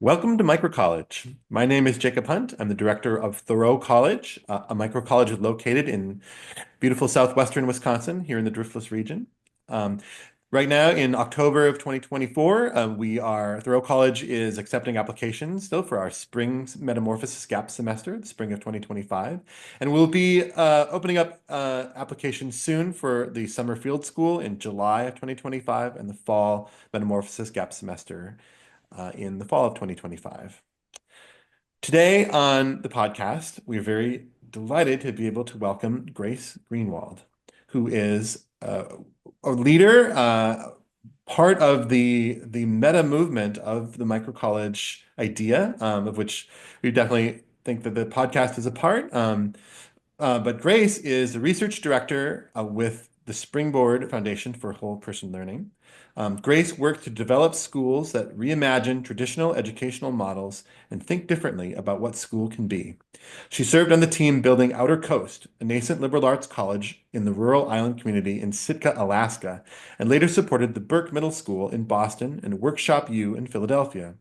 Welcome to Microcollege. My name is Jacob Hunt. I'm the director of Thoreau College, a microcollege located in beautiful southwestern Wisconsin, here in the Driftless region. Um, right now, in October of 2024, Thoreau College is accepting applications still for our spring metamorphosis gap semester, the spring of 2025. And we'll be opening up applications soon for the summer field school in July of 2025 and the fall metamorphosis gap semester in the fall of 2025. Today on the podcast, we're very delighted to be able to welcome Grace Greenwald, who is a leader, part of the meta movement of the microcollege idea, of which we definitely think that the podcast is a part. But Grace is the research director with the Springboard Foundation for Whole Person Learning. Grace worked to develop schools that reimagine traditional educational models and think differently about what school can be. She served on the team building Outer Coast, a nascent liberal arts college in the rural island community in Sitka, Alaska, and later supported the Burke Middle School in Boston and Workshop U in Philadelphia.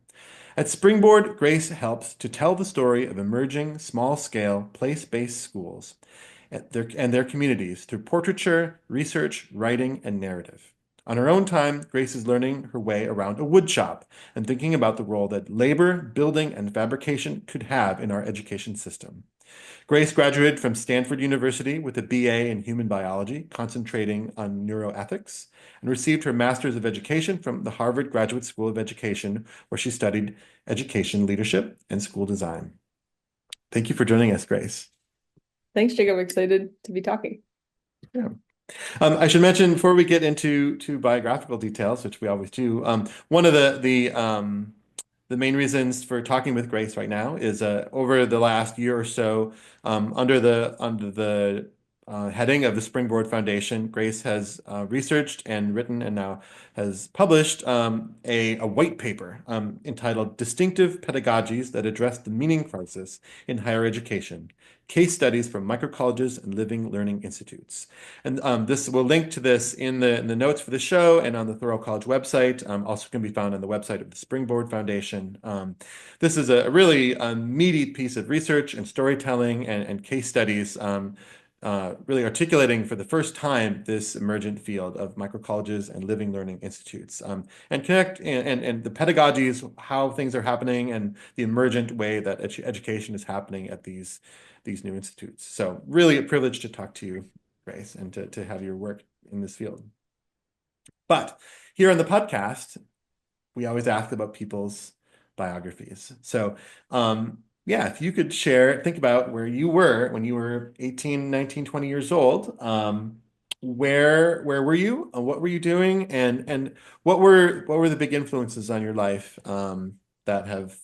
At Springboard, Grace helps to tell the story of emerging small-scale, place-based schools and their communities through portraiture, research, writing, and narrative. On her own time, Grace is learning her way around a wood shop and thinking about the role that labor, building, and fabrication could have in our education system. Grace graduated from Stanford University with a BA in human biology, concentrating on neuroethics, and received her Master's of Education from the Harvard Graduate School of Education, where she studied education leadership and school design. Thank you for joining us, Grace. Thanks, Jacob. Excited to be talking. Yeah. I should mention before we get into biographical details, which we always do, one of the main reasons for talking with Grace right now is over the last year or so, under the heading of the Springboard Foundation, Grace has researched and written and now has published a white paper entitled Distinctive Pedagogies that Address the Meaning Crisis in Higher Education, Case Studies from Microcolleges and Living Learning Institutes. And this will link to this in the notes for the show and on the Thoreau College website. Also can be found on the website of the Springboard Foundation. This is a really meaty piece of research and storytelling and case studies, really articulating for the first time this emergent field of microcolleges and living learning institutes, and the pedagogies, how things are happening, and the emergent way that education is happening at these new institutes. So really a privilege to talk to you, Grace, and to have your work in this field. But here on the podcast, we always ask about people's biographies. So yeah, if you could think about where you were when you were 18, 19, 20 years old. Where were you? What were you doing? And what were the big influences on your life that have,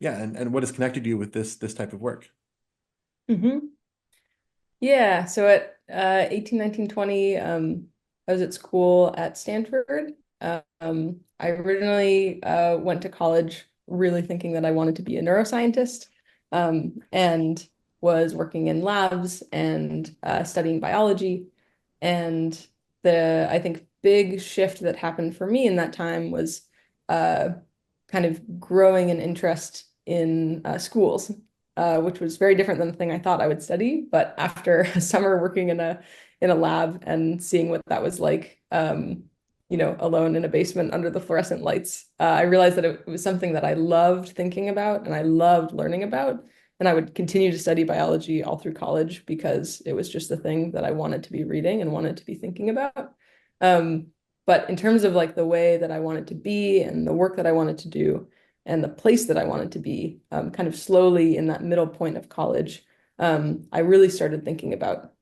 and what has connected you with this type of work? Yeah, so at 18, 19, 20, I was at school at Stanford. I originally went to college really thinking that I wanted to be a neuroscientist, and was working in labs and studying biology. And I think, big shift that happened for me in that time was kind of growing an interest in schools, which was very different than the thing I thought I would study. But after a summer working in a lab and seeing what that was like, alone in a basement under the fluorescent lights, I realized that it was something that I loved thinking about and I loved learning about. And I would continue to study biology all through college because it was just the thing that I wanted to be reading and wanted to be thinking about. But in terms of like the way that I wanted to be and the work that I wanted to do and the place that I wanted to be, kind of slowly in that middle point of college, I really started thinking about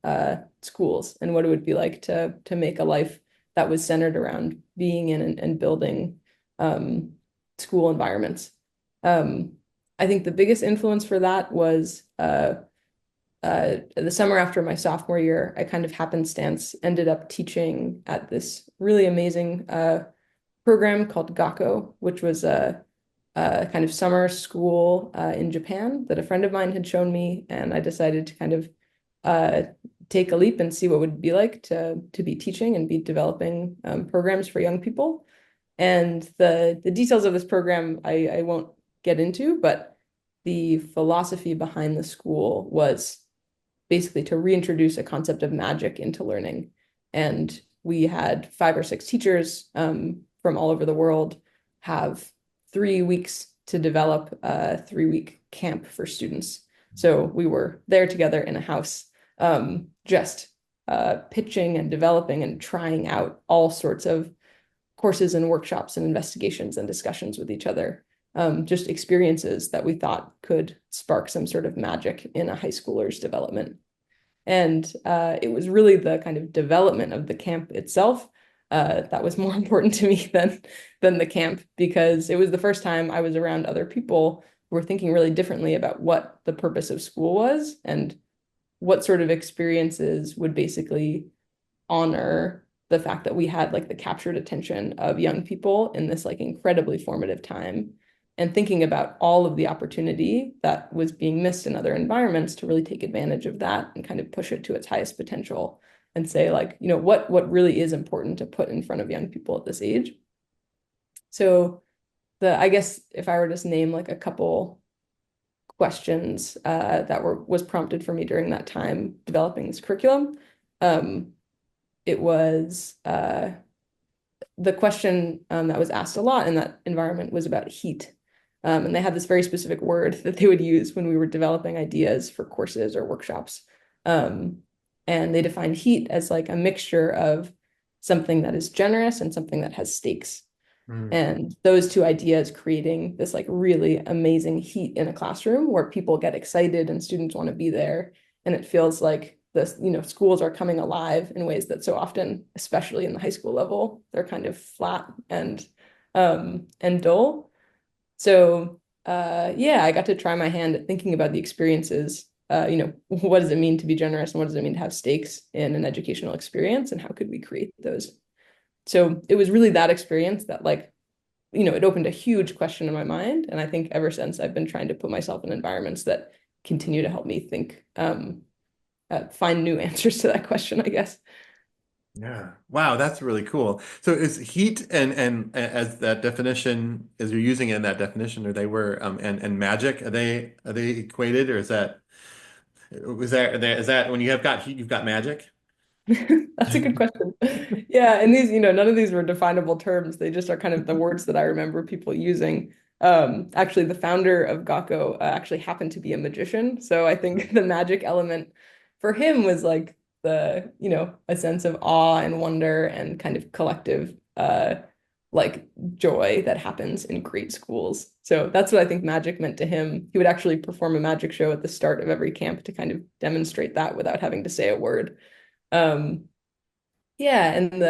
schools and what it would be like to make a life that was centered around being in and building school environments. I think the biggest influence for that was the summer after my sophomore year. I kind of happenstance ended up teaching at this really amazing program called Gakko, which was a kind of summer school in Japan that a friend of mine had shown me, and I decided to kind of take a leap and see what it would be like to be teaching and be developing programs for young people. And the details of this program I won't get into, but the philosophy behind the school was basically to reintroduce a concept of magic into learning. And we had 5 or 6 teachers from all over the world have 3 weeks to develop a 3-week camp for students. So we were there together in a house, just pitching and developing and trying out all sorts of courses and workshops and investigations and discussions with each other. Just experiences that we thought could spark some sort of magic in a high schooler's development. And it was really the kind of development of the camp itself that was more important to me than the camp, because it was the first time I was around other people who were thinking really differently about what the purpose of school was and what sort of experiences would basically honor the fact that we had like the captured attention of young people in this like incredibly formative time, and thinking about all of the opportunity that was being missed in other environments to really take advantage of that and kind of push it to its highest potential and say like, what really is important to put in front of young people at this age. So I guess if I were to just name like a couple questions that was prompted for me during that time developing this curriculum, it was the question that was asked a lot in that environment was about heat. And they had this very specific word that they would use when we were developing ideas for courses or workshops. And they defined heat as like a mixture of something that is generous and something that has stakes. And those two ideas creating this like really amazing heat in a classroom where people get excited and students want to be there. And it feels like schools are coming alive in ways that so often, especially in the high school level, they're kind of flat and dull. So yeah, I got to try my hand at thinking about the experiences. What does it mean to be generous and what does it mean to have stakes in an educational experience, and how could we create those? So it was really that experience that it opened a huge question in my mind. And I think ever since I've been trying to put myself in environments that continue to help me think, find new answers to that question, I guess. Yeah. Wow, that's really cool. So is heat and as that definition, as you're using it in that definition, or they were and magic, are they equated, or is that when you have got heat, you've got magic? That's a good question. Yeah, and these, none of these were definable terms. They just are kind of the words that I remember people using. Actually, the founder of Gakko actually happened to be a magician. So I think the magic element for him was like a sense of awe and wonder and kind of collective like joy that happens in great schools. So that's what I think magic meant to him. He would actually perform a magic show at the start of every camp to kind of demonstrate that without having to say a word. Um, yeah, and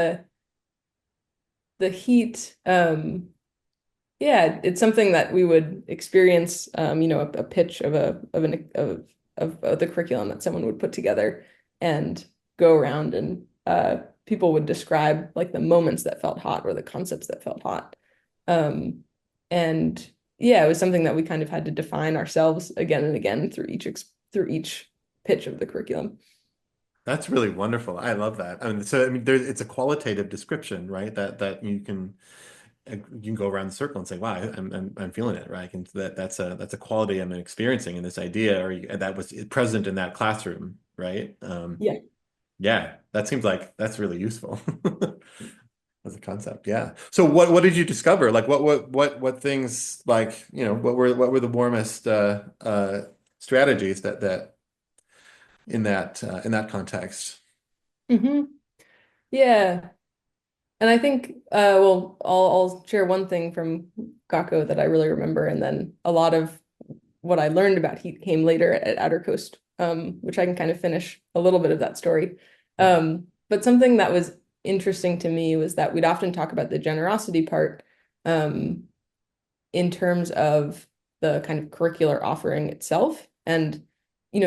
the heat, yeah, it's something that we would experience, a pitch of the curriculum that someone would put together and go around, and people would describe like the moments that felt hot or the concepts that felt hot. And yeah, it was something that we kind of had to define ourselves again and again through each pitch of the curriculum. That's really wonderful. I love that. I mean, it's a qualitative description, right? That you can go around the circle and say, "Wow, I'm feeling it," right? And that's a quality I'm experiencing in this idea, or that was present in that classroom, right? Yeah. Yeah, that seems like that's really useful as a concept. Yeah. So what did you discover? Like what things like what were the warmest strategies that in that context? hmm Yeah. And I think, well, I'll share one thing from Gakko that I really remember, and then a lot of what I learned about heat came later at Outer Coast, which I can kind of finish a little bit of that story. But something that was interesting to me was that we'd often talk about the generosity part, um, in terms of the kind of curricular offering itself. And,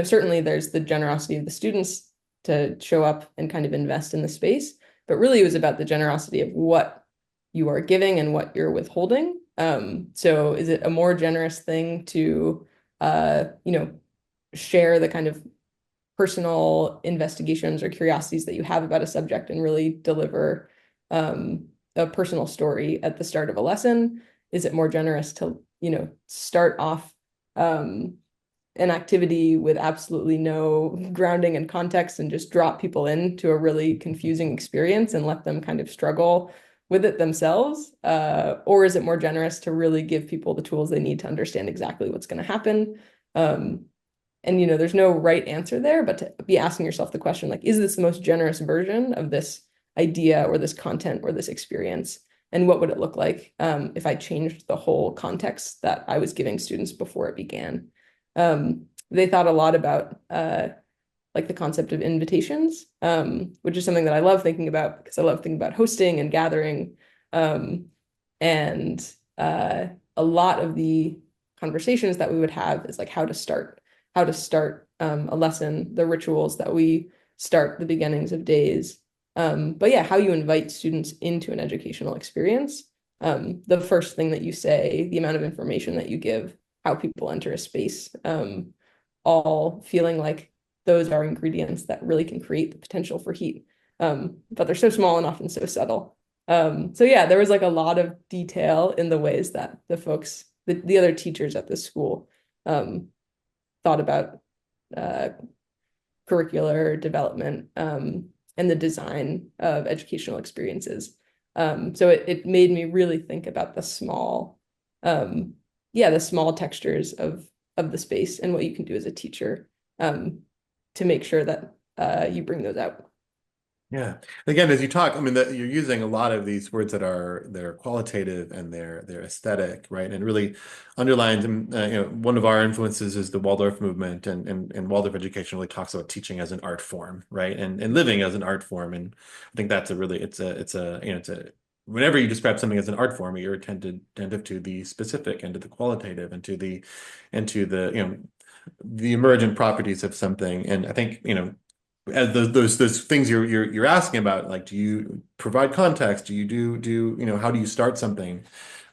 certainly there's the generosity of the students to show up and kind of invest in the space, but really it was about the generosity of what you are giving and what you're withholding. So is it a more generous thing to, share the kind of personal investigations or curiosities that you have about a subject and really deliver a personal story at the start of a lesson? Is it more generous to start off an activity with absolutely no grounding and context and just drop people into a really confusing experience and let them kind of struggle with it themselves? Or is it more generous to really give people the tools they need to understand exactly what's going to happen? And there's no right answer there, but to be asking yourself the question, like, is this the most generous version of this idea or this content or this experience? And what would it look like if I changed the whole context that I was giving students before it began? They thought a lot about like the concept of invitations, which is something that I love thinking about because I love thinking about hosting and gathering. And a lot of the conversations that we would have is like how to start a lesson, the rituals that we start the beginnings of days. But yeah, how you invite students into an educational experience. The first thing that you say, the amount of information that you give, how people enter a space, all feeling like those are ingredients that really can create the potential for heat. But they're so small and often so subtle. So yeah, there was like a lot of detail in the ways that the other teachers at this school thought about uh, curricular development and the design of educational experiences. So it made me really think about the small textures of the space and what you can do as a teacher to make sure that you bring those out. Yeah. Again, as you talk, I mean, you're using a lot of these words they're qualitative and they're aesthetic, right? And really underlines, one of our influences is the Waldorf movement, and Waldorf education really talks about teaching as an art form, right? And living as an art form. And I think that's a really, whenever you describe something as an art form, you're attentive to the specific and to the qualitative and to the the emergent properties of something. And I think, as those things you're asking about, like, do you provide context? Do you how do you start something?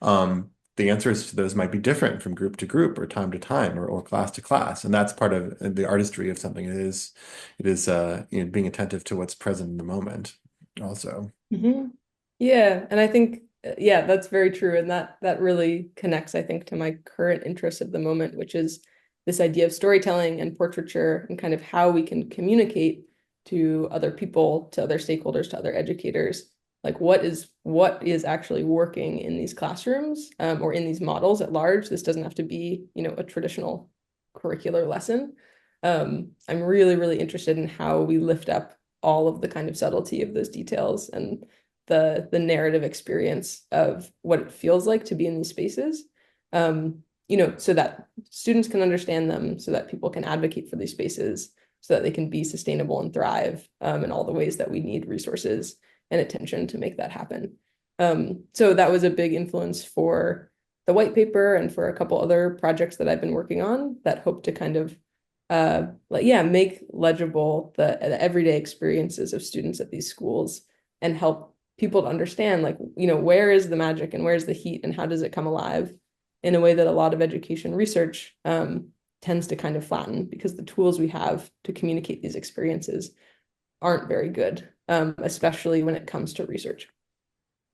The answers to those might be different from group to group or time to time or class to class. And that's part of the artistry of something. It is being attentive to what's present in the moment also. Mhm. Yeah, and I think yeah, that's very true, and that really connects, I think, to my current interest at the moment, which is this idea of storytelling and portraiture and kind of how we can communicate to other people, to other stakeholders, to other educators, like what is actually working in these classrooms or in these models at large. This doesn't have to be, a traditional curricular lesson. I'm really, really interested in how we lift up all of the kind of subtlety of those details and the narrative experience of what it feels like to be in these spaces. So that students can understand them, so that people can advocate for these spaces, so that they can be sustainable and thrive in all the ways that we need resources and attention to make that happen. So that was a big influence for the white paper and for a couple other projects that I've been working on that hope to kind of make legible the everyday experiences of students at these schools and help people to understand, like, where is the magic and where's the heat and how does it come alive in a way that a lot of education research tends to kind of flatten, because the tools we have to communicate these experiences aren't very good, especially when it comes to research.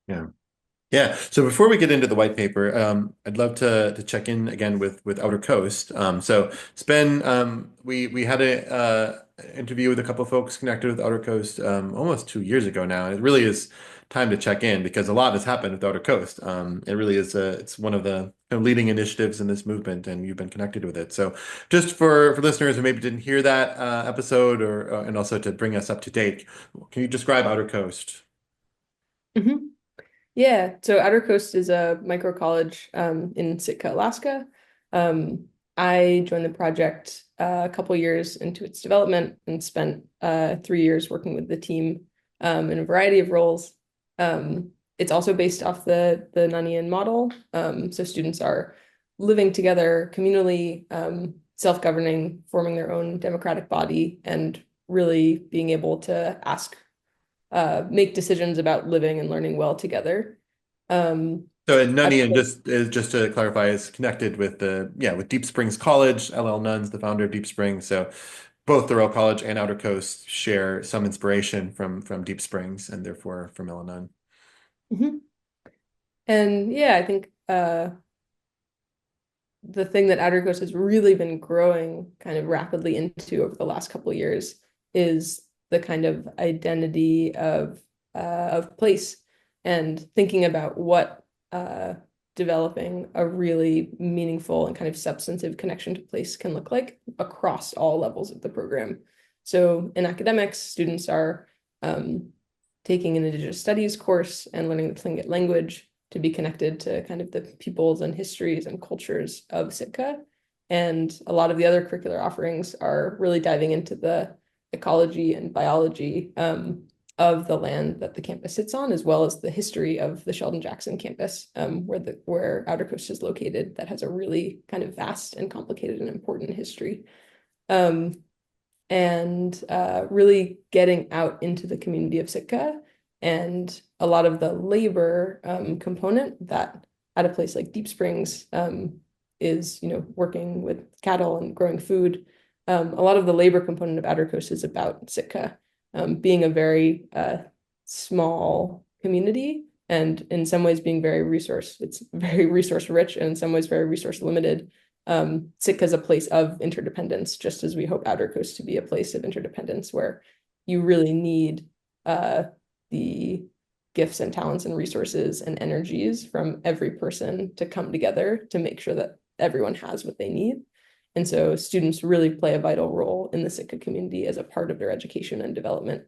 Yeah. Yeah. So before we get into the white paper, I'd love to check in again with Outer Coast. So it's been we had a interview with a couple of folks connected with Outer Coast almost 2 years ago now, and it really is time to check in because a lot has happened with Outer Coast. It really is it's one of the kind of leading initiatives in this movement, and you've been connected with it. So just for listeners who maybe didn't hear that episode, or and also to bring us up to date, can you describe Outer Coast? Mhm. Yeah, so Outer Coast is a microcollege in Sitka, Alaska. I joined the project a couple years into its development and spent 3 years working with the team in a variety of roles. It's also based off the Nunnian model. So students are living together communally, self-governing, forming their own democratic body, and really being able to make decisions about living and learning well together. So I Nunnian, just to clarify, is connected with with Deep Springs College. LL Nunn's the founder of Deep Springs. So both Thoreau College and Outer Coast share some inspiration from Deep Springs and therefore from LL Nunn. Mhm. And yeah, I think the thing that Outer Coast has really been growing kind of rapidly into over the last couple of years is the kind of identity of place and thinking about what developing a really meaningful and kind of substantive connection to place can look like across all levels of the program. So in academics, students are taking an Indigenous Studies course and learning the Tlingit language to be connected to kind of the peoples and histories and cultures of Sitka. And a lot of the other curricular offerings are really diving into the ecology and biology of the land that the campus sits on, as well as the history of the Sheldon Jackson campus, where Outer Coast is located, that has a really kind of vast and complicated and important history. And really getting out into the community of Sitka, and a lot of the labor component that at a place like Deep Springs is, working with cattle and growing food. A lot of the labor component of Outer Coast is about Sitka being a very small community, and in some ways being it's very resource rich, and in some ways very resource limited. Sitka is a place of interdependence, just as we hope Outer Coast to be a place of interdependence, where you really need the gifts and talents and resources and energies from every person to come together to make sure that everyone has what they need. And so students really play a vital role in the Sitka community as a part of their education and development,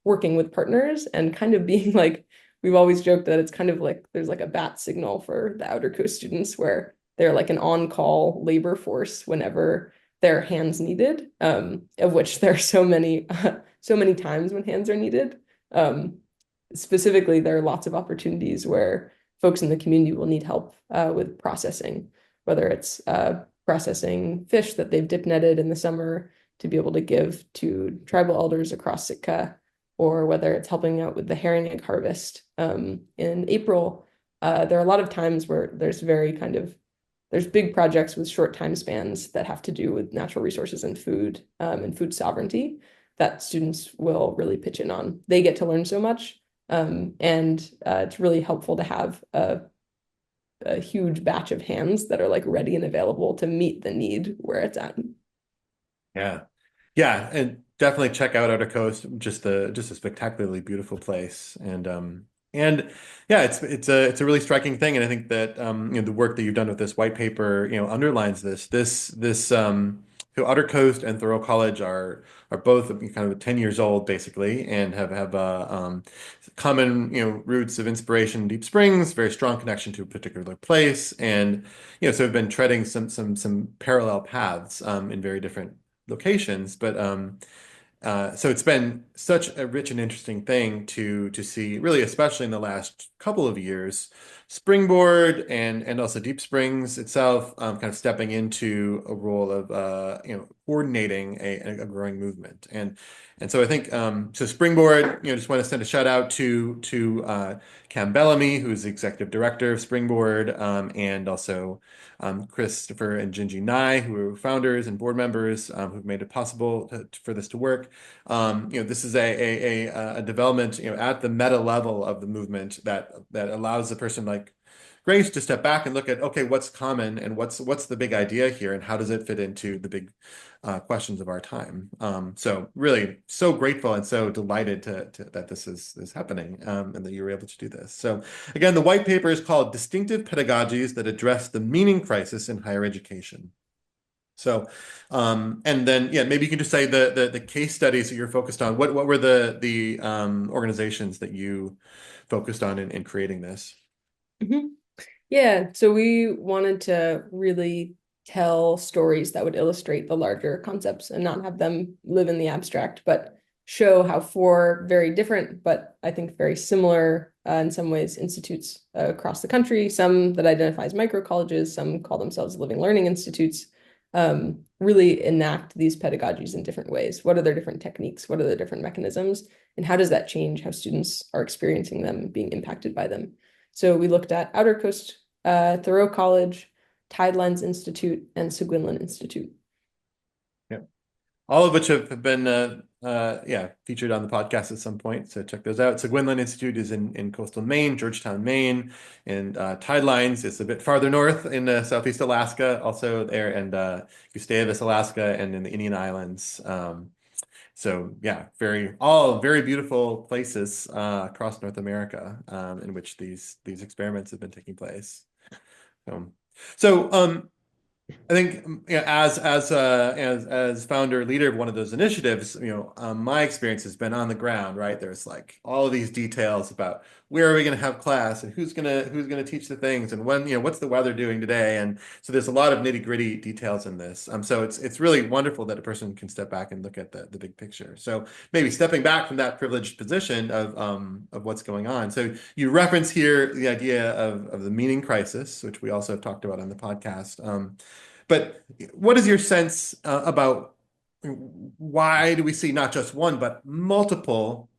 working with partners and kind of being like, we've always joked that it's kind of like there's like a bat signal for the Outer Coast students, where they're like an on-call labor force whenever their hands needed, of which there are so many times when hands are needed. Specifically, there are lots of opportunities where folks in the community will need help with processing, whether it's processing fish that they've dip netted in the summer to be able to give to tribal elders across Sitka, or whether it's helping out with the herring egg harvest in April. There are a lot of times where there's big projects with short time spans that have to do with natural resources and food sovereignty that students will really pitch in on. They get to learn so much, and it's really helpful to have a huge batch of hands that are like ready and available to meet the need where it's at. Yeah. Yeah, and definitely check out Outer Coast, just a spectacularly beautiful place. And yeah, it's a really striking thing. And I think that the work that you've done with this white paper, underlines this so Outer Coast and Thoreau College are both kind of 10 years old basically, and have common roots of inspiration in Deep Springs, very strong connection to a particular place, and so have been treading some parallel paths in very different locations. But so it's been such a rich and interesting thing to see, really, especially in the last couple of years, Springboard and also Deep Springs itself kind of stepping into a role of coordinating a growing movement. And so I think so Springboard, just want to send a shout out to Cam Bellamy, who's the executive director of Springboard, and also Christopher and Gingy Nye, who are founders and board members, who've made it possible for this to work. This is a development, at the meta level of the movement that allows a person like Grace to step back and look at, okay, what's common and what's the big idea here, and how does it fit into the big questions of our time. So really so grateful and so delighted that this is happening, and that you were able to do this. So again, the white paper is called Distinctive Pedagogies that Address the Meaning Crisis in Higher Education. So, and then, yeah, maybe you can just say the case studies that you're focused on. What were the organizations that you focused on in creating this? Mm-hmm. Yeah, so we wanted to really tell stories that would illustrate the larger concepts and not have them live in the abstract, but show how four very different, but I think very similar in some ways, institutes across the country, some that identify as microcolleges, some call themselves living learning institutes, really enact these pedagogies in different ways. What are their different techniques? What are the different mechanisms? And how does that change how students are experiencing them, being impacted by them? So we looked at Outer Coast, Thoreau College, Tidelines Institute, and Seguinland Institute. Yeah, all of which have been yeah, featured on the podcast at some point. So check those out. Seguinland Institute is in coastal Maine, Georgetown, Maine, and Tidelines is a bit farther north in Southeast Alaska, also there, and Gustavus, Alaska, and in the Indian Islands. So yeah, all very beautiful places across North America in which these experiments have been taking place. Um, so I think as founder leader of one of those initiatives, my experience has been on the ground, right? There's like all of these details about where are we going to have class and who's gonna teach the things and when, what's the weather doing today, and so there's a lot of nitty-gritty details in this. So it's really wonderful that a person can step back and look at the big picture. So maybe stepping back from that privileged position of what's going on. So you reference here the idea of the meaning crisis, which we also have talked about on the podcast. But what is your sense about why do we see not just one, but multiple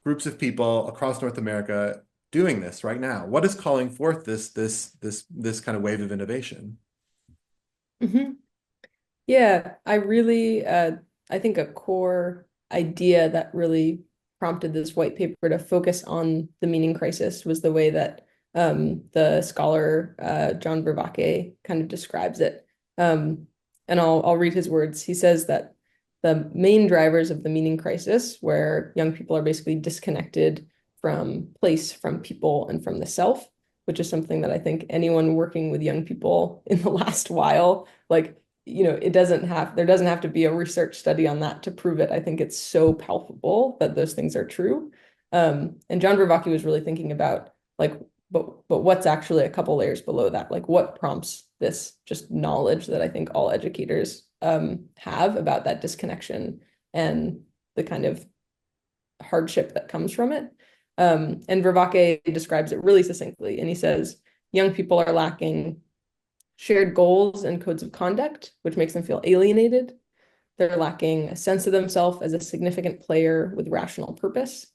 groups of people across North America doing this right now? What is calling forth this kind of wave of innovation? Hmm. Yeah, I think a core idea that really prompted this white paper to focus on the meaning crisis was the way that the scholar John Vervaeke kind of describes it. Um, and I'll read his words. He says that the main drivers of the meaning crisis, where young people are basically disconnected from place, from people, and from the self, which is something that I think anyone working with young people in the last while, like, there doesn't have to be a research study on that to prove it. I think it's so palpable that those things are true. And John Vervaeke was really thinking about like, but what's actually a couple layers below that? Like what prompts this just knowledge that I think all educators have about that disconnection and the kind of hardship that comes from it. And Vervaeke describes it really succinctly. And he says, young people are lacking shared goals and codes of conduct, which makes them feel alienated. They're lacking a sense of themselves as a significant player with rational purpose,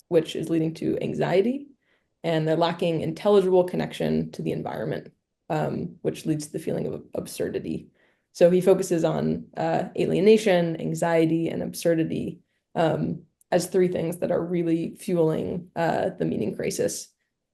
which is leading to anxiety. And they're lacking intelligible connection to the environment, which leads to the feeling of absurdity. So he focuses on alienation, anxiety, and absurdity as three things that are really fueling the meaning crisis.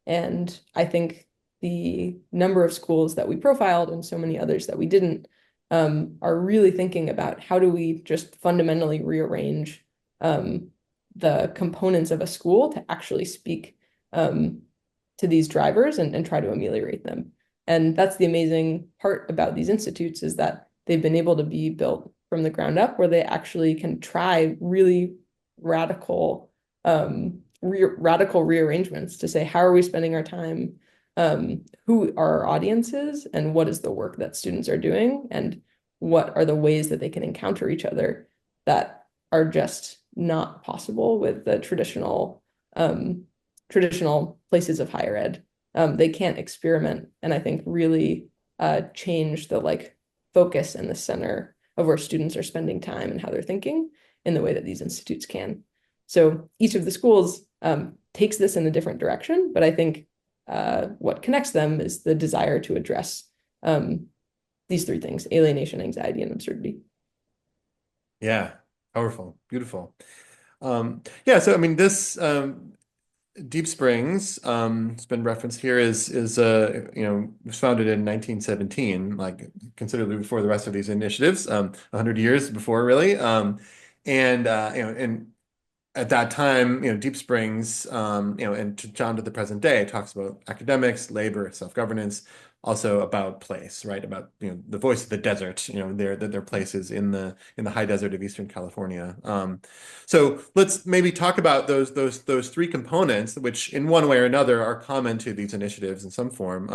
And I think the number of schools that we profiled and so many others that we didn't are really thinking about how do we just fundamentally rearrange the components of a school to actually speak to these drivers and try to ameliorate them. And that's the amazing part about these institutes is that they've been able to be built from the ground up where they actually can try really radical radical rearrangements to say, how are we spending our time? Who are our audiences and what is the work that students are doing and what are the ways that they can encounter each other that are just not possible with the traditional places of higher ed. They can't experiment and I think really change the like focus and the center of where students are spending time and how they're thinking in the way that these institutes can. So each of the schools takes this in a different direction, but I think what connects them is the desire to address these three things: alienation, anxiety, and absurdity. Yeah, powerful, beautiful. Yeah, so I mean, this Deep Springs, it's been referenced here, was founded in 1917, like considerably before the rest of these initiatives, 100 years before, really. And at that time, Deep Springs, and John to the present day talks about academics, labor, self-governance, also about place, right? About, the voice of the desert, their places in the high desert of Eastern California. So let's maybe talk about those three components, which in one way or another are common to these initiatives in some form,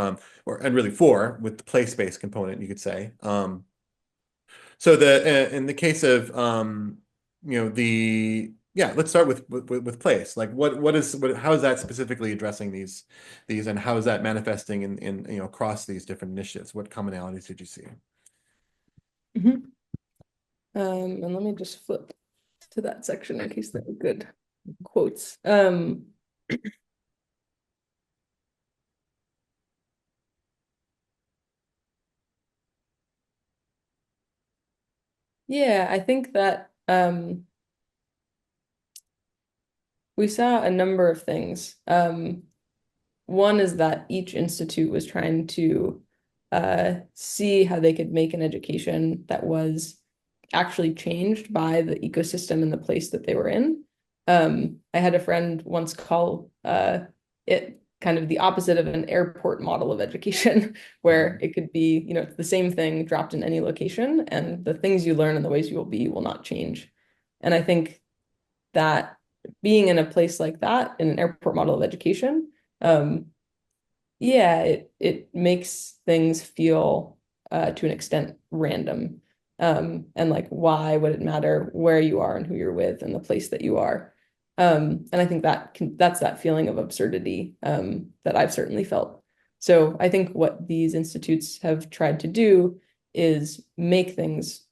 and really four, with the place-based component, you could say. So in the case of the yeah, let's start with place. Like how is that specifically addressing these and how is that manifesting in across these different initiatives? What commonalities did you see? Mhm. And let me just flip to that section in case there are good quotes. Yeah, I think that Um, we saw a number of things. One is that each institute was trying to see how they could make an education that was actually changed by the ecosystem and the place that they were in. I had a friend once call it kind of the opposite of an airport model of education, where Mhm. it could be, the same thing dropped in any location, and the things you learn and the ways you will be will not change. And I think that being in a place like that, in an airport model of education, um, yeah, it makes things feel to an extent random. And like, why would it matter where you are and who you're with and the place that you are? And I think that's that feeling of absurdity that I've certainly felt. So I think what these institutes have tried to do is make things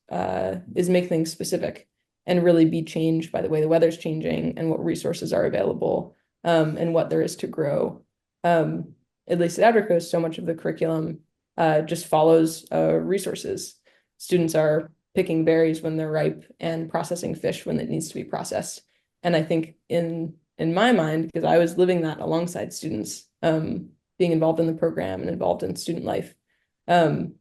specific and really be changed by the way the weather's changing and what resources are available, and what there is to grow. Um, at least at Outercoast, so much of the curriculum just follows resources. Students are picking berries when they're ripe and processing fish when it needs to be processed. And I think in my mind, because I was living that alongside students, being involved in the program and involved in student life, um,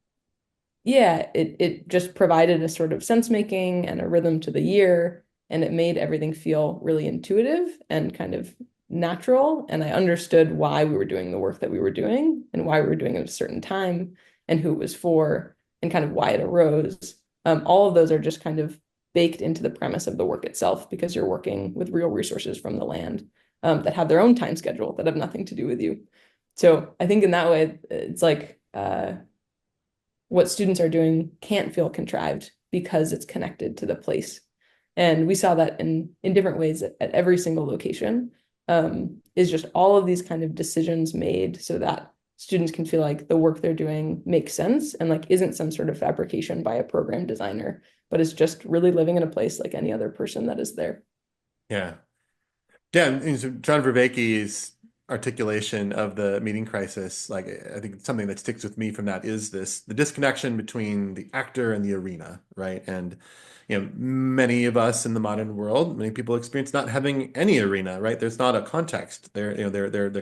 yeah, it just provided a sort of sense making and a rhythm to the year, and it made everything feel really intuitive and kind of natural. And I understood why we were doing the work that we were doing and why we were doing it at a certain time and who it was for and kind of why it arose. All of those are just kind of baked into the premise of the work itself because you're working with real resources from the land, that have their own time schedule that have nothing to do with you. So I think in that way, it's like what students are doing can't feel contrived because it's connected to the place. And we saw that in different ways at every single location, is just all of these kind of decisions made so that students can feel like the work they're doing makes sense and like isn't some sort of fabrication by a program designer, but is just really living in a place like any other person that is there. Yeah. Yeah, and so John Vervaeke's articulation of the meaning crisis, like I think something that sticks with me from that is this the disconnection between the actor and the arena, right? And many of us in the modern world, many people experience not having any arena, right? There's not a context. Their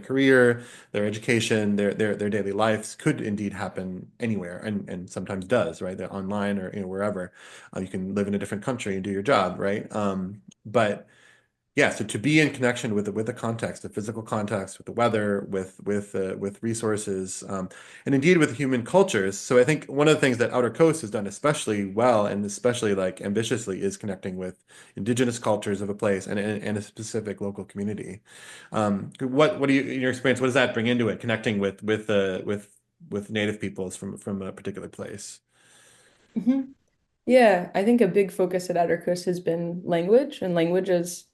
career, their education, their daily lives could indeed happen anywhere, and sometimes does, right? They're online or wherever. You can live in a different country and do your job, right? But yeah, so to be in connection with the context, the physical context, with the weather, with resources, and indeed with human cultures. So I think one of the things that Outer Coast has done especially well and especially like ambitiously is connecting with indigenous cultures of a place and a specific local community. What do you, in your experience, what does that bring into it? Connecting with native peoples from a particular place. Mhm. Yeah, I think a big focus at Outercoast has been language, and language is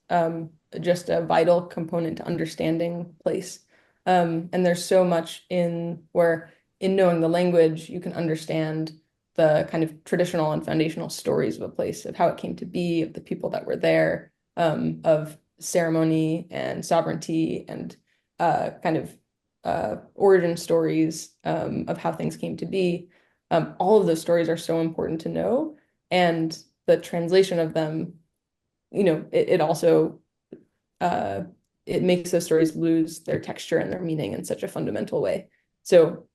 just a vital component to understanding place. And there's so much in where, in knowing the language, you can understand the kind of traditional and foundational stories of a place, of how it came to be, of the people that were there, of ceremony and sovereignty and kind of origin stories, of how things came to be. All of those stories are so important to know, and the translation of them, it also uh, it makes those stories lose their texture and their meaning in such a fundamental way. So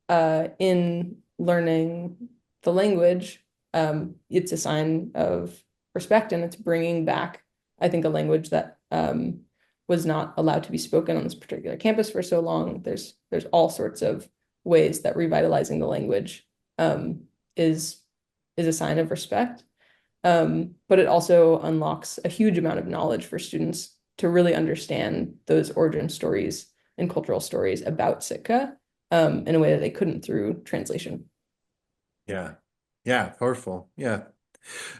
in learning the language, it's a sign of respect, and it's bringing back, I think, a language that was not allowed to be spoken on this particular campus for so long. There's all sorts of ways that revitalizing the language um, is is a sign of respect. But it also unlocks a huge amount of knowledge for students to really understand those origin stories and cultural stories about Sitka, in a way that they couldn't through translation. Yeah. Yeah, powerful. Yeah.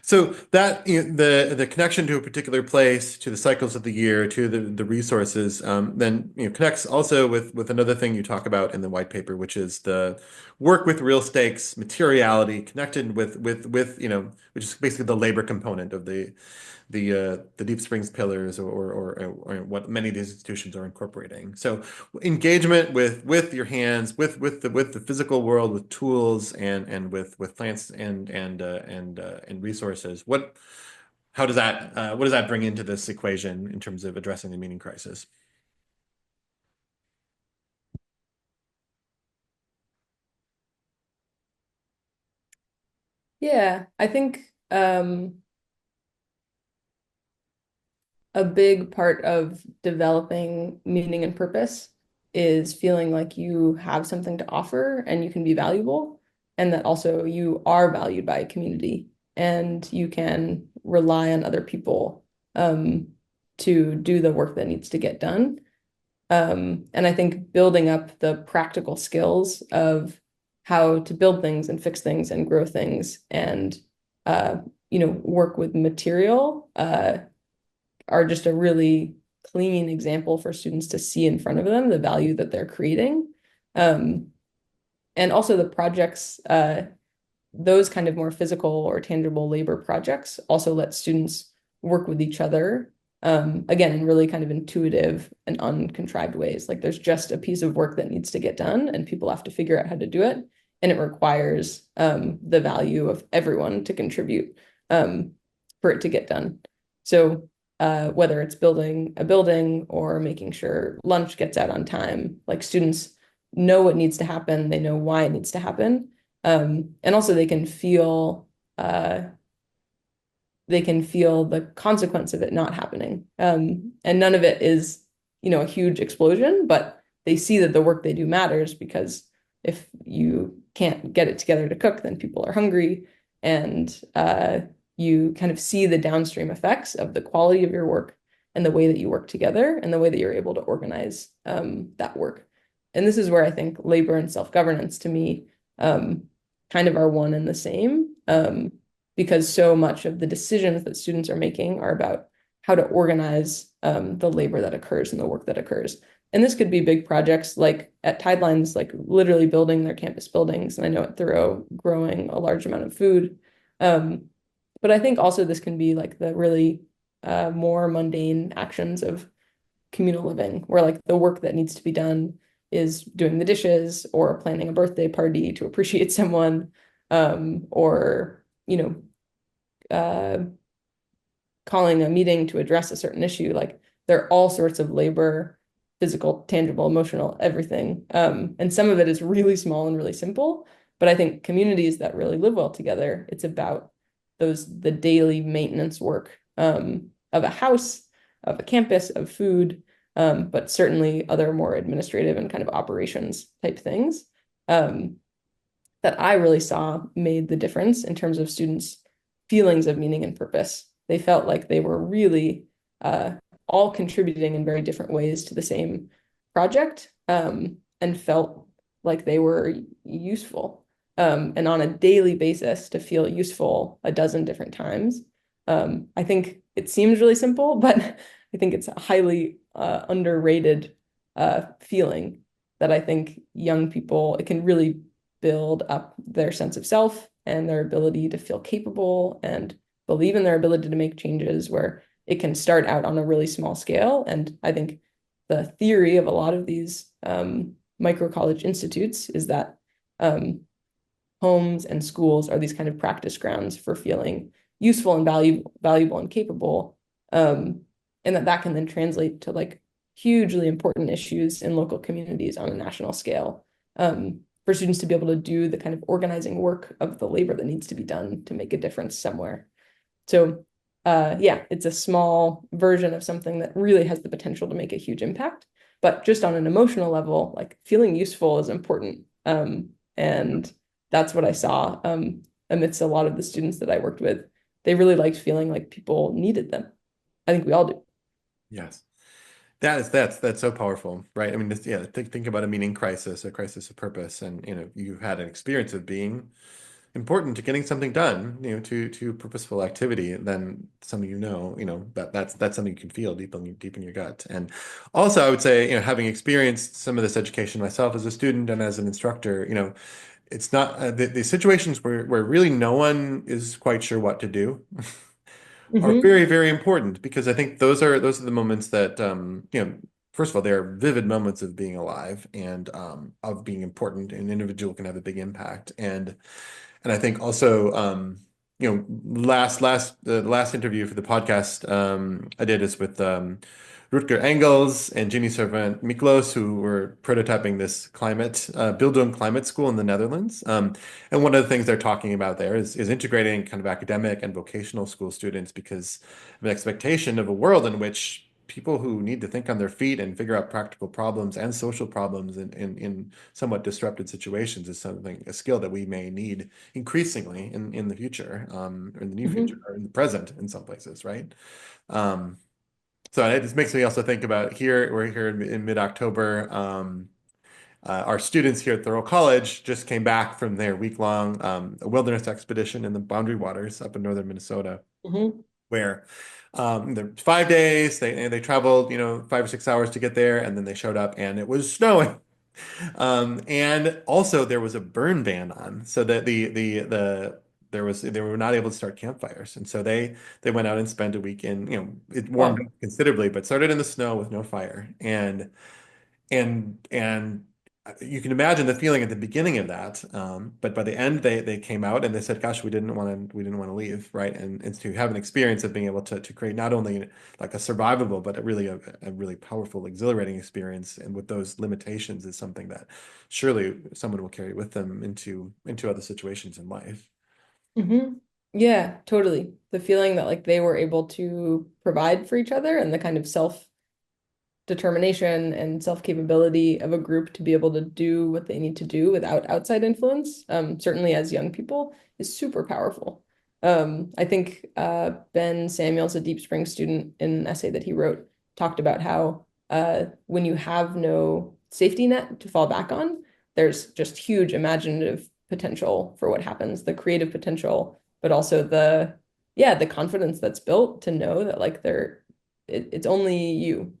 So that the connection to a particular place, to the cycles of the year, to the resources, then connects also with another thing you talk about in the white paper, which is the work with real stakes, materiality, connected with which is basically the labor component of the Deep Springs pillars or what many of these institutions are incorporating. So engagement with your hands, with the physical world, with tools and with plants and resources. how does that what does that bring into this equation in terms of addressing the meaning crisis? Yeah, I think a big part of developing meaning and purpose is feeling like you have something to offer and you can be valuable, and that also you are valued by a community and you can rely on other people to do the work that needs to get done. And I think building up the practical skills of how to build things and fix things and grow things and uh, work with material are just a really clean example for students to see in front of them the value that they're creating. Um, and also the projects, those kind of more physical or tangible labor projects also let students work with each other, again, in really kind of intuitive and uncontrived ways. Like there's just a piece of work that needs to get done, and people have to figure out how to do it. And it requires the value of everyone to contribute for it to get done. So whether it's building a building or making sure lunch gets out on time, like students know what needs to happen, they know why it needs to happen. And also they can feel the consequence of it not happening. And none of it is, a huge explosion, but they see that the work they do matters because if you can't get it together to cook, then people are hungry, and you kind of see the downstream effects of the quality of your work and the way that you work together and the way that you're able to organize that work. And this is where I think labor and self-governance to me kind of are one and the same, because so much of the decisions that students are making are about how to organize the labor that occurs and the work that occurs. And this could be big projects like at Tidelines, like literally building their campus buildings. And I know at Thoreau, growing a large amount of food. But I think also this can be like the really more mundane actions of communal living, where like the work that needs to be done is doing the dishes or planning a birthday party to appreciate someone, or uh, calling a meeting to address a certain issue. Like there are all sorts of labor, physical, tangible, emotional, everything. And some of it is really small and really simple. But I think communities that really live well together, it's about the daily maintenance work of a house, of a campus, of food, but certainly other more administrative and kind of operations type things that I really saw made the difference in terms of students' feelings of meaning and purpose. They felt like they were really all contributing in very different ways to the same project, and felt like they were useful. And on a daily basis to feel useful a dozen different times. I think it seems really simple, but I think it's a highly underrated feeling that I think young people, it can really build up their sense of self and their ability to feel capable and believe in their ability to make changes, where it can start out on a really small scale. And I think the theory of a lot of these microcollege institutes is that homes and schools are these kind of practice grounds for feeling useful and valuable and capable, and that can then translate to like hugely important issues in local communities on a national scale, for students to be able to do the kind of organizing work of the labor that needs to be done to make a difference somewhere. So yeah, it's a small version of something that really has the potential to make a huge impact. But just on an emotional level, like feeling useful is important. And that's what I saw amidst a lot of the students that I worked with. They really liked feeling like people needed them. I think we all do. Yes. That's so powerful, right? I mean, yeah, think about a meaning crisis, a crisis of purpose, and you've had an experience of being important to getting something done, to purposeful activity, then something that's something you can feel deep in your gut. And also, I would say, having experienced some of this education myself as a student and as an instructor, it's not the situations where really no one is quite sure what to do are Hmm. very, very important, because I think those are the moments that first of all, they are vivid moments of being alive and of being important. An individual can have a big impact, and I think also the last interview for the podcast I did is with Rutger Engels and Ginny Servant Miklos, who were prototyping this Bildung climate school in the Netherlands. And one of the things they're talking about there is integrating kind of academic and vocational school students because of an expectation of a world in which people who need to think on their feet and figure out practical problems and social problems in somewhat disrupted situations is a skill that we may need increasingly in the future, or in the near future, Hmm. or in the present in some places, right? Um, so it just makes me also think about we're here in mid-October. Our students here at Thoreau College just came back from their week-long wilderness expedition in the Boundary Waters up in northern Minnesota, Hmm. where they're 5 days. They traveled, 5 or 6 hours to get there, and then they showed up, and it was snowing. And also there was a burn ban on, so that they were not able to start campfires, and so they went out and spent a week in, it warmed Wow. up considerably, but started in the snow with no fire, and you can imagine the feeling at the beginning of that. But by the end, they came out and they said, "Gosh, we didn't want to leave, right?" And to have an experience of being able to create not only like a survivable, but a really powerful, exhilarating experience, and with those limitations, is something that surely someone will carry with them into other situations in life. Hmm. Yeah, totally. The feeling that like they were able to provide for each other and the kind of self determination and self-capability of a group to be able to do what they need to do without outside influence, certainly as young people, is super powerful. I think Ben Samuels, a Deep Spring student, in an essay that he wrote, talked about how when you have no safety net to fall back on, there's just huge imaginative potential for what happens, the creative potential, but also the confidence that's built to know that like it's only you,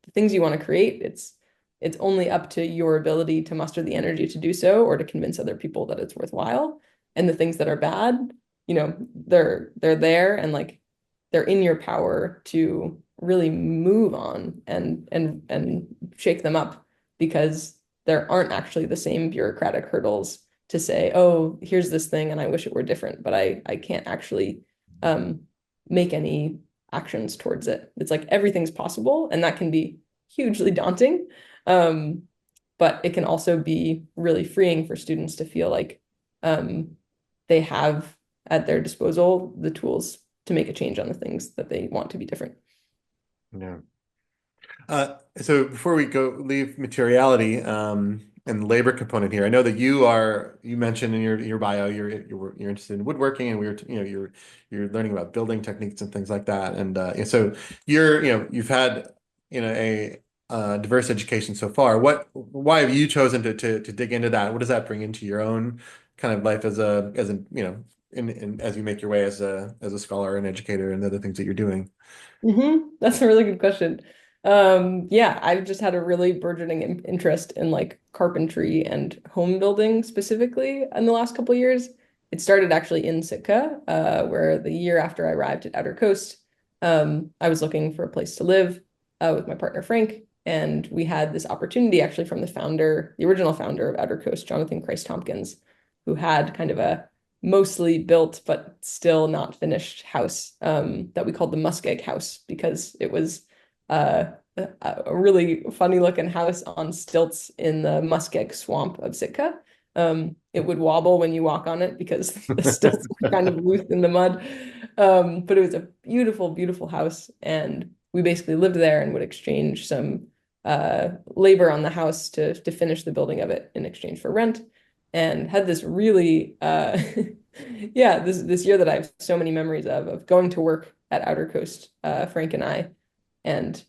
the things you want to create, it's only up to your ability to muster the energy to do so or to convince other people that it's worthwhile. And the things that are bad, they're there and like they're in your power to really move on and shake them up because there aren't actually the same bureaucratic hurdles to say, oh, here's this thing and I wish it were different, but I can't actually um, make any actions towards it. It's like everything's possible, and that can be hugely daunting. Um, but it can also be really freeing for students to feel like um, they have at their disposal the tools to make a change on the things that they want to be different. Yeah. So before we leave materiality and the labor component here, I know that you mentioned in your bio you're interested in woodworking, and you're learning about building techniques and things like that, and so you've had a diverse education so far. Why have you chosen to dig into that? What does that bring into your own kind of life as you make your way as a scholar and educator and the other things that you're doing? That's a really good question. Yeah, I've just had a really burgeoning interest in like carpentry and home building specifically in the last couple of years. It started actually in Sitka, where the year after I arrived at Outer Coast, I was looking for a place to live with my partner Frank, and we had this opportunity actually from the original founder of Outer Coast, Jonathan Christ Tompkins, who had kind of a mostly built but still not finished house that we called the Muskeg House because it was uh, a really funny looking house on stilts in the Muskeg swamp of Sitka. It would wobble when you walk on it because the stilts were kind of loose in the mud. But it was a beautiful, beautiful house. And we basically lived there and would exchange some labor on the house to finish the building of it in exchange for rent. And had this really yeah, this year that I have so many memories of going to work at Outer Coast, Frank and I, and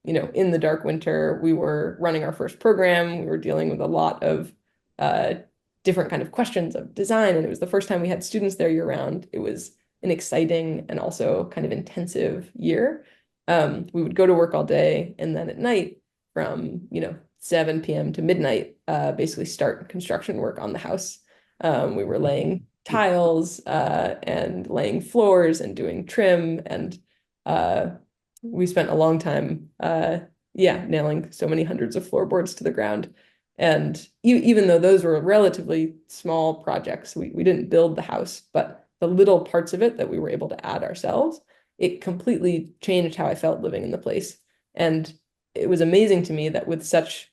in the dark winter, we were running our first program. We were dealing with a lot of uh, different kind of questions of design, and it was the first time we had students there year round. It was an exciting and also kind of intensive year. We would go to work all day, and then at night, from 7 p.m. to midnight, basically start construction work on the house. We were laying tiles and laying floors and doing trim and uh, we spent a long time, yeah, nailing so many hundreds of floorboards to the ground. And even though those were relatively small projects, we didn't build the house, but the little parts of it that we were able to add ourselves, it completely changed how I felt living in the place. And it was amazing to me that with such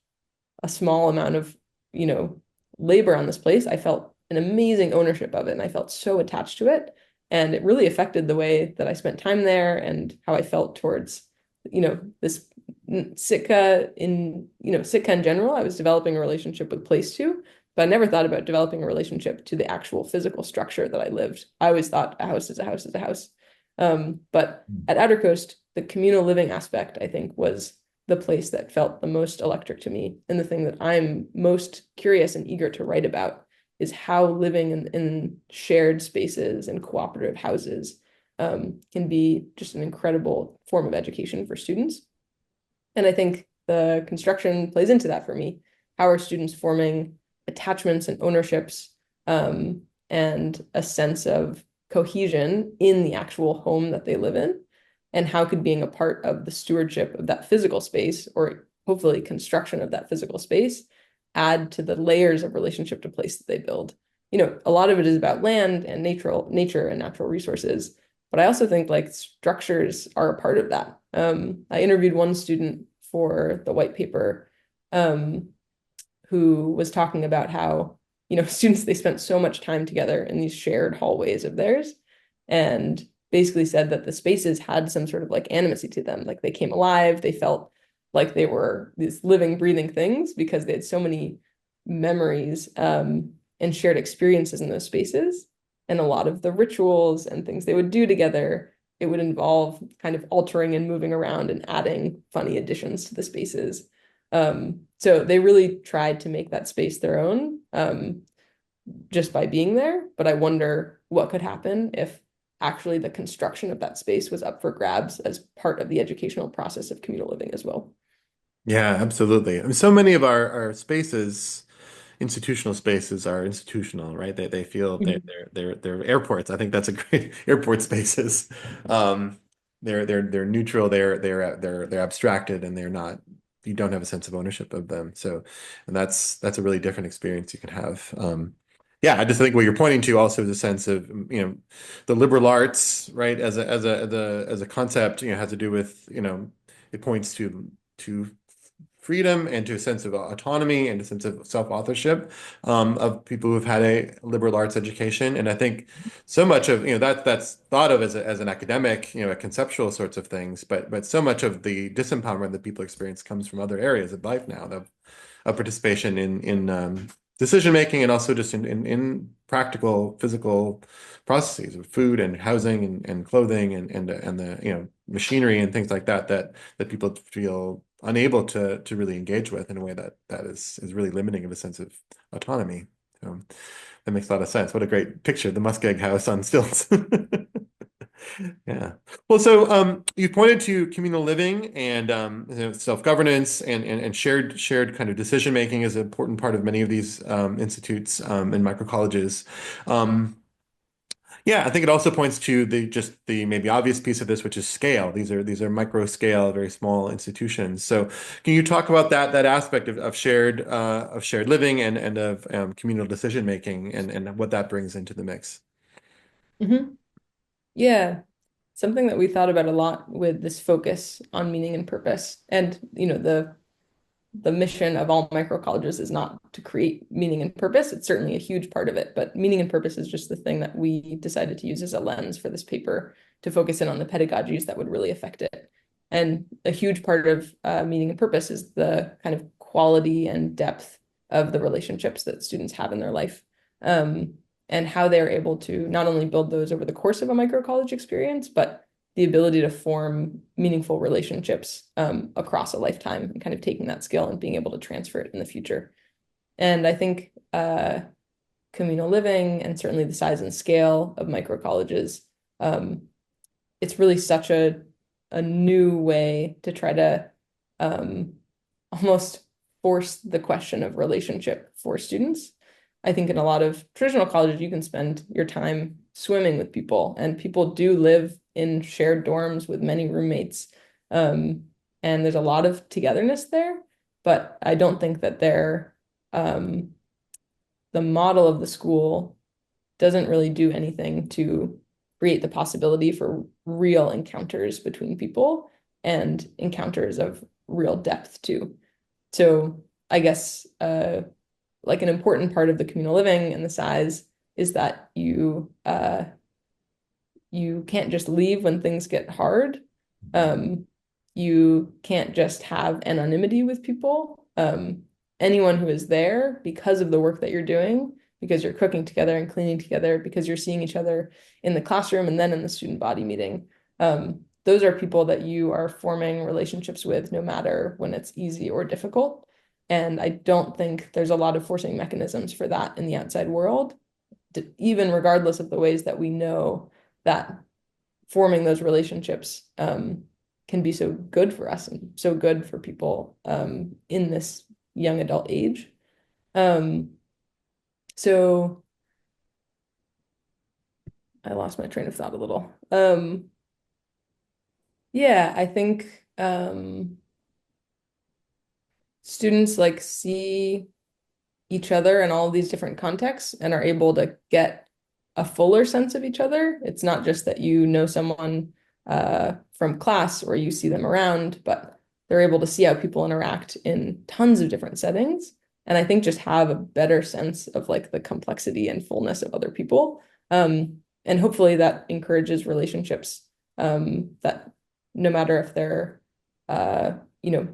a small amount of, you know, labor on this place, I felt an amazing ownership of it and I felt so attached to it. And it really affected the way that I spent time there and how I felt towards, this Sitka in general. I was developing a relationship with place too, but I never thought about developing a relationship to the actual physical structure that I lived. I always thought a house is a house is a house. But at Outer Coast, the communal living aspect, I think, was the place that felt the most electric to me. And the thing that I'm most curious and eager to write about is how living in shared spaces and cooperative houses can be just an incredible form of education for students. And I think the construction plays into that for me. How are students forming attachments and ownerships and a sense of cohesion in the actual home that they live in? And how could being a part of the stewardship of that physical space, or hopefully construction of that physical space, add to the layers of relationship to place that they build? A lot of it is about land and nature and natural resources, but I also think like structures are a part of that. I interviewed one student for the white paper who was talking about how, students, they spent so much time together in these shared hallways of theirs, and basically said that the spaces had some sort of like animacy to them. Like they came alive, they felt like they were these living, breathing things because they had so many memories and shared experiences in those spaces. And a lot of the rituals and things they would do together, it would involve kind of altering and moving around and adding funny additions to the spaces. So they really tried to make that space their own just by being there. But I wonder what could happen if actually the construction of that space was up for grabs as part of the educational process of communal living as well. Yeah, absolutely. I mean, so many of our spaces, institutional spaces, are institutional, right? They feel Mhm. they're airports. I think that's a great airport spaces. Um, they're neutral. They're abstracted, and they're not. You don't have a sense of ownership of them. So, and that's a really different experience you can have. Yeah, I just think what you're pointing to also is a sense of, the liberal arts, right? As a concept, has to do with, it points to freedom and to a sense of autonomy and a sense of self-authorship of people who've had a liberal arts education. And I think so much of, that's thought of as an academic, a conceptual sorts of things, but so much of the disempowerment that people experience comes from other areas of life now, of participation in decision making, and also just in practical physical processes of food and housing and clothing and the machinery and things like that people feel unable to really engage with in a way that is really limiting of a sense of autonomy. So that makes a lot of sense. What a great picture, the muskeg house on stilts. Yeah. Well, so you pointed to communal living and self-governance and shared kind of decision making is an important part of many of these institutes and microcolleges. Um, yeah, I think it also points to the maybe obvious piece of this, which is scale. These are micro scale, very small institutions. So, can you talk about that aspect of shared living and of communal decision making and what that brings into the mix? Mhm. Yeah, something that we thought about a lot with this focus on meaning and purpose. And, the mission of all microcolleges is not to create meaning and purpose. It's certainly a huge part of it, but meaning and purpose is just the thing that we decided to use as a lens for this paper to focus in on the pedagogies that would really affect it. And a huge part of meaning and purpose is the kind of quality and depth of the relationships that students have in their life. Um, and how they're able to not only build those over the course of a microcollege experience, but the ability to form meaningful relationships across a lifetime, and kind of taking that skill and being able to transfer it in the future. And I think communal living and certainly the size and scale of microcolleges, um, it's really such a new way to try to um, almost force the question of relationship for students. I think in a lot of traditional colleges, you can spend your time swimming with people, and people do live in shared dorms with many roommates. Um, and there's a lot of togetherness there, but I don't think that they're the model of the school doesn't really do anything to create the possibility for real encounters between people and encounters of real depth too. So I guess like an important part of the communal living and the size is that you can't just leave when things get hard. You can't just have anonymity with people. Anyone who is there because of the work that you're doing, because you're cooking together and cleaning together, because you're seeing each other in the classroom and then in the student body meeting. Those are people that you are forming relationships with no matter when it's easy or difficult. And I don't think there's a lot of forcing mechanisms for that in the outside world, even regardless of the ways that we know that forming those relationships can be so good for us and so good for people in this young adult age. So I lost my train of thought a little. Yeah, I think students like see each other in all these different contexts and are able to get a fuller sense of each other. It's not just that you know someone from class or you see them around, but they're able to see how people interact in tons of different settings. And I think just have a better sense of like the complexity and fullness of other people. And hopefully that encourages relationships that no matter if they're, you know,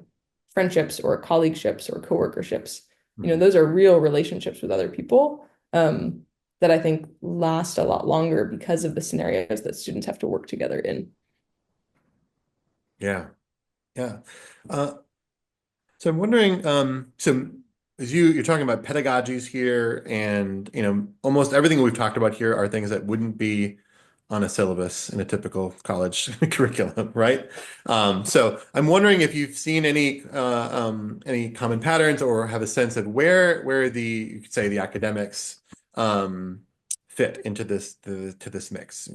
friendships or colleagueships or coworkerships, you know, those are real relationships with other people that I think last a lot longer because of the scenarios that students have to work together in. Yeah. Yeah. Uh, so I'm wondering, so as you're talking about pedagogies here, and almost everything we've talked about here are things that wouldn't be on a syllabus in a typical college curriculum, right? So I'm wondering if you've seen any common patterns or have a sense of where you could say the academics um, fit into to this mix.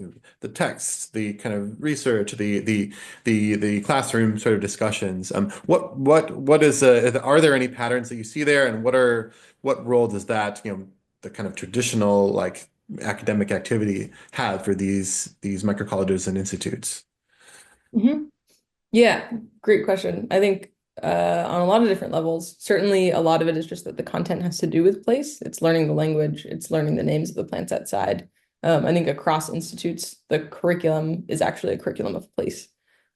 The texts, the kind of research, the classroom sort of discussions. What is are there any patterns that you see there, and what role does that the kind of traditional like academic activity have for these microcolleges and institutes? Mhm. Yeah, great question. I think on a lot of different levels, certainly a lot of it is just that the content has to do with place. It's learning the language, it's learning the names of the plants outside. I think across institutes, the curriculum is actually a curriculum of place.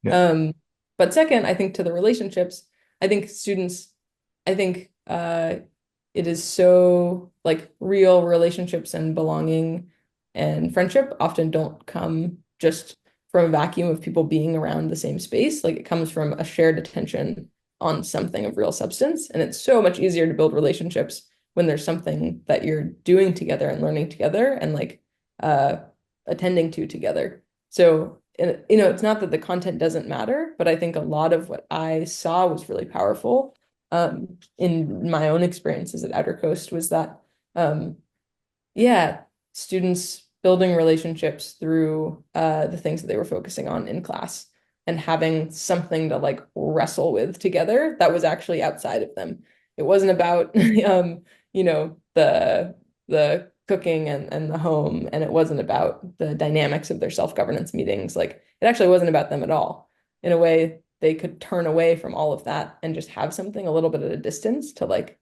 Yeah. Um, but second, I think to the relationships, I think students, I think it is so like real relationships and belonging and friendship often don't come just from a vacuum of people being around the same space. Like it comes from a shared attention on something of real substance. And it's so much easier to build relationships when there's something that you're doing together and learning together and like uh, attending to together. So, it's not that the content doesn't matter, but I think a lot of what I saw was really powerful in my own experiences at Outer Coast was that, um, yeah, students building relationships through the things that they were focusing on in class and having something to like wrestle with together that was actually outside of them. It wasn't about the cooking and the home, and it wasn't about the dynamics of their self-governance meetings. Like it actually wasn't about them at all. In a way, they could turn away from all of that and just have something a little bit at a distance to like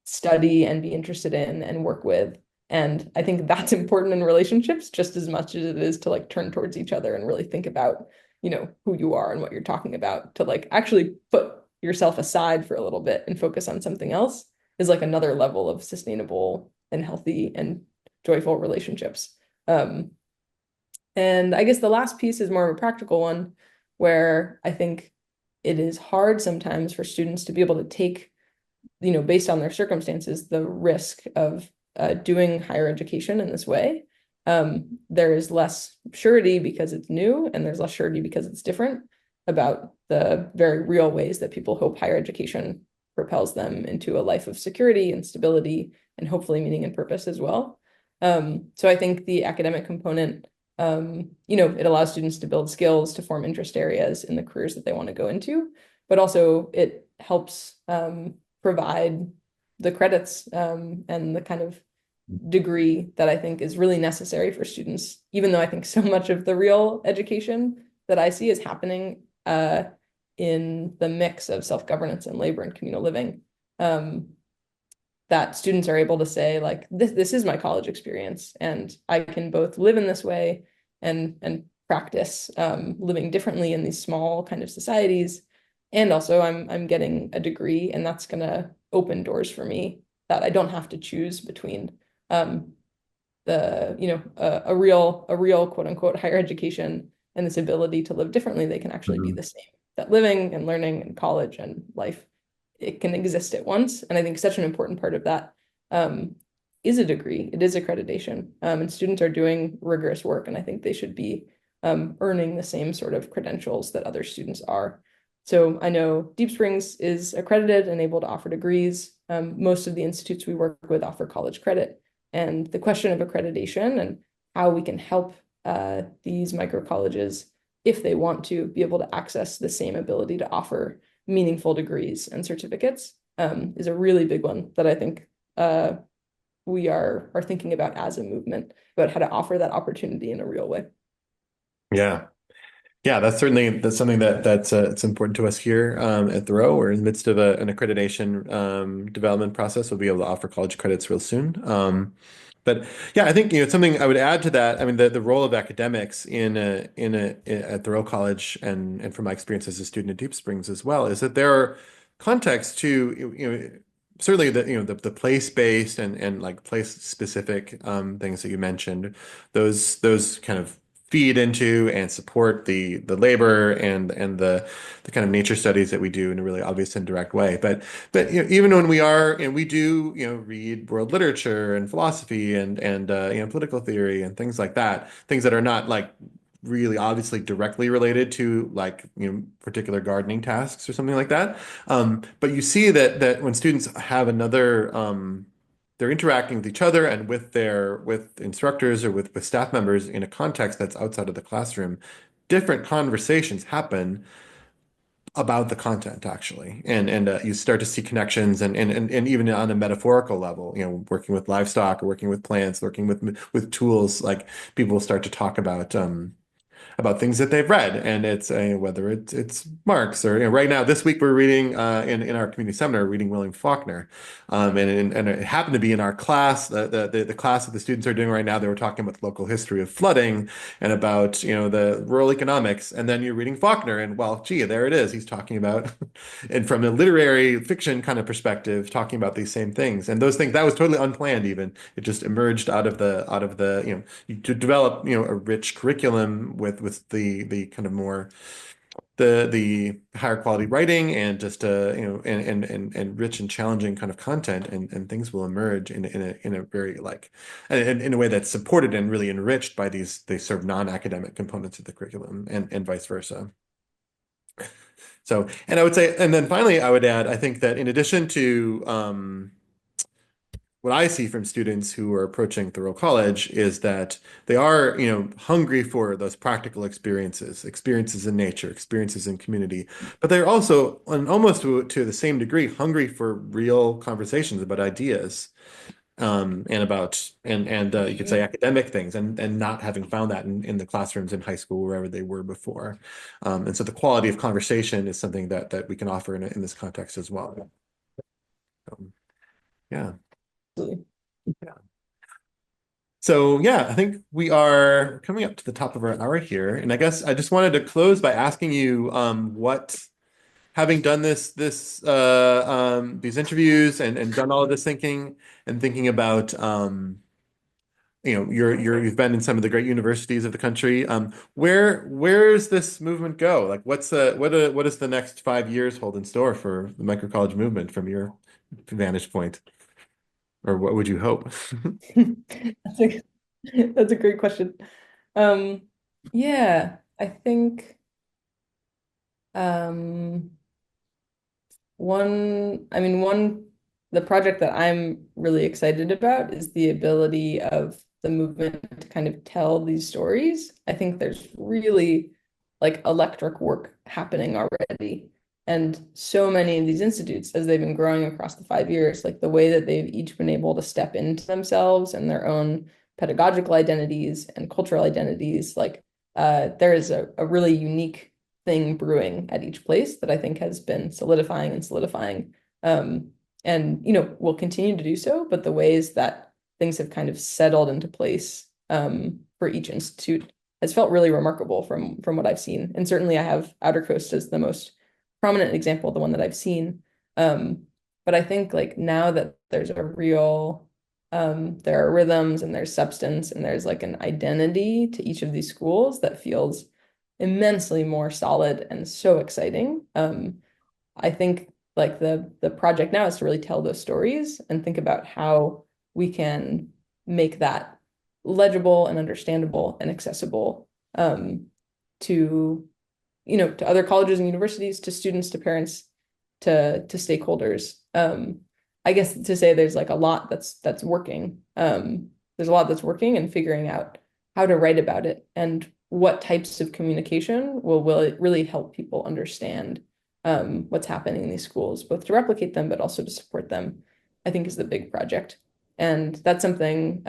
study and be interested in and work with. And I think that's important in relationships just as much as it is to like turn towards each other and really think about, who you are and what you're talking about, to like actually put yourself aside for a little bit and focus on something else is like another level of sustainable and healthy and joyful relationships. And I guess the last piece is more of a practical one where I think it is hard sometimes for students to be able to take, based on their circumstances, the risk of doing higher education in this way. There is less surety because it's new, and there's less surety because it's different about the very real ways that people hope higher education propels them into a life of security and stability and hopefully meaning and purpose as well. So I think the academic component, it allows students to build skills to form interest areas in the careers that they want to go into, but also it helps provide the credits and the kind of degree that I think is really necessary for students, even though I think so much of the real education that I see is happening in the mix of self-governance and labor and communal living. That students are able to say, like, this is my college experience, and I can both live in this way and practice living differently in these small kind of societies. And also I'm getting a degree, and that's gonna open doors for me that I don't have to choose between a real quote unquote higher education and this ability to live differently. They can actually be Mhm. the same. That living and learning and college and life, it can exist at once. And I think such an important part of that is a degree. It is accreditation. And students are doing rigorous work, and I think they should be earning the same sort of credentials that other students are. So I know Deep Springs is accredited and able to offer degrees. Most of the institutes we work with offer college credit. And the question of accreditation and how we can help these microcolleges, if they want to, be able to access the same ability to offer meaningful degrees and certificates is a really big one that I think we are thinking about as a movement, about how to offer that opportunity in a real way. Yeah. Yeah, that's something that's it's important to us here at Thoreau. We're in the midst of an accreditation development process. We'll be able to offer college credits real soon. But yeah, I think it's something I would add to that. I mean, the role of academics in a at Thoreau College and from my experience as a student at Deep Springs as well is that there are contexts to certainly the place-based and like place-specific things that you mentioned. Those kind of feed into and support the labor and the kind of nature studies that we do in a really obvious and direct way. But even when we are and we do read world literature and philosophy and political theory and things like that, things that are not like really obviously directly related to like particular gardening tasks or something like that. But you see that when students have another they're interacting with each other and with instructors or with staff members in a context that's outside of the classroom, different conversations happen about the content actually, and you start to see connections and even on a metaphorical level, working with livestock or working with plants, working with tools, like people will start to talk about things that they've read, and it's whether it's Marx or right now this week we're reading in our community seminar reading William Faulkner, and it happened to be in our class the class that the students are doing right now. They were talking about the local history of flooding and about the rural economics, and then you're reading Faulkner, and well, gee, there it is. He's talking about and from a literary fiction kind of perspective, talking about these same things, and those things that was totally unplanned. Even it just emerged out of the to develop a rich curriculum with the kind of more the higher quality writing and just and rich and challenging kind of content, and things will emerge in a very like in a way that's supported and really enriched by these sort of non-academic components of the curriculum and vice versa. So, and I would say, and then finally, I would add, I think that in addition to what I see from students who are approaching Thoreau College is that they are, hungry for those practical experiences, experiences in nature, experiences in community, but they're also, and almost to the same degree, hungry for real conversations about ideas, and about and you could say academic things, and not having found that in the classrooms in high school wherever they were before, and so the quality of conversation is something that we can offer in this context as well. Yeah. Absolutely. Yeah. So yeah, I think we are coming up to the top of our hour here, and I guess I just wanted to close by asking you, what, having done these interviews and done all of this thinking and thinking about, you've been in some of the great universities of the country. Where does this movement go? Like, what does the next 5 years hold in store for the microcollege movement from your vantage point, or what would you hope? That's a that's a great question. Um, yeah, I think um, the project that I'm really excited about is the ability of the movement to kind of tell these stories. I think there's really like electric work happening already. And so many of these institutes, as they've been growing across the 5 years, like the way that they've each been able to step into themselves and their own pedagogical identities and cultural identities, like there is a really unique thing brewing at each place that I think has been solidifying and solidifying. And will continue to do so, but the ways that things have kind of settled into place for each institute has felt really remarkable from what I've seen. And certainly I have Outer Coast as the most prominent example, the one that I've seen. But I think like now that there's a real there are rhythms and there's substance and there's like an identity to each of these schools that feels immensely more solid and so exciting. I think like the project now is to really tell those stories and think about how we can make that legible and understandable and accessible to to other colleges and universities, to students, to parents, to stakeholders. I guess to say there's like a lot that's working. There's a lot that's working and figuring out how to write about it and what types of communication will really help people understand what's happening in these schools, both to replicate them, but also to support them, I think is the big project. And that's something,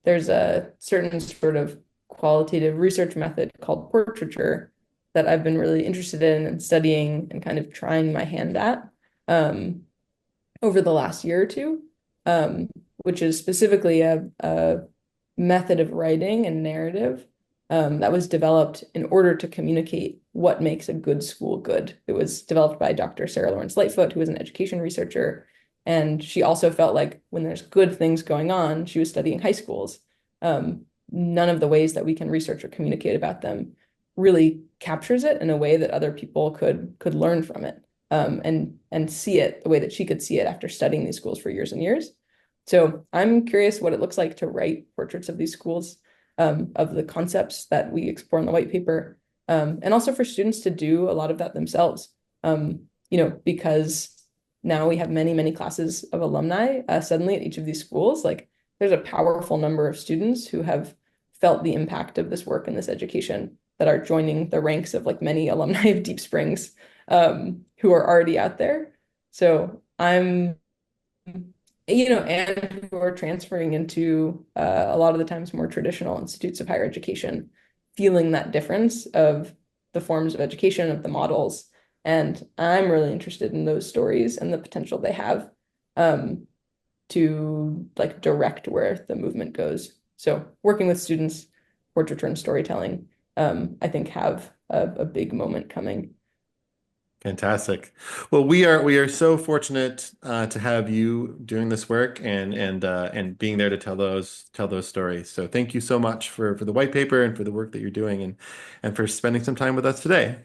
there's a certain sort of qualitative research method called portraiture that I've been really interested in and studying and kind of trying my hand at over the last year or two, which is specifically a method of writing and narrative that was developed in order to communicate what makes a good school good. It was developed by Dr. Sarah Lawrence Lightfoot, who was an education researcher. And she also felt like when there's good things going on, she was studying high schools. None of the ways that we can research or communicate about them really captures it in a way that other people could learn from it and see it the way that she could see it after studying these schools for years and years. So I'm curious what it looks like to write portraits of these schools, of the concepts that we explore in the white paper, and also for students to do a lot of that themselves. Because now we have many, many classes of alumni suddenly at each of these schools. Like there's a powerful number of students who have felt the impact of this work and this education that are joining the ranks of like many alumni of Deep Springs who are already out there. So I'm and who are transferring into a lot of the times more traditional institutes of higher education, feeling that difference of the forms of education, of the models. And I'm really interested in those stories and the potential they have to like direct where the movement goes. So working with students, portraiture and storytelling, I think have a big moment coming. Fantastic. Well, we are so fortunate to have you doing this work and being there to tell those stories. So thank you so much for the white paper and for the work that you're doing and for spending some time with us today.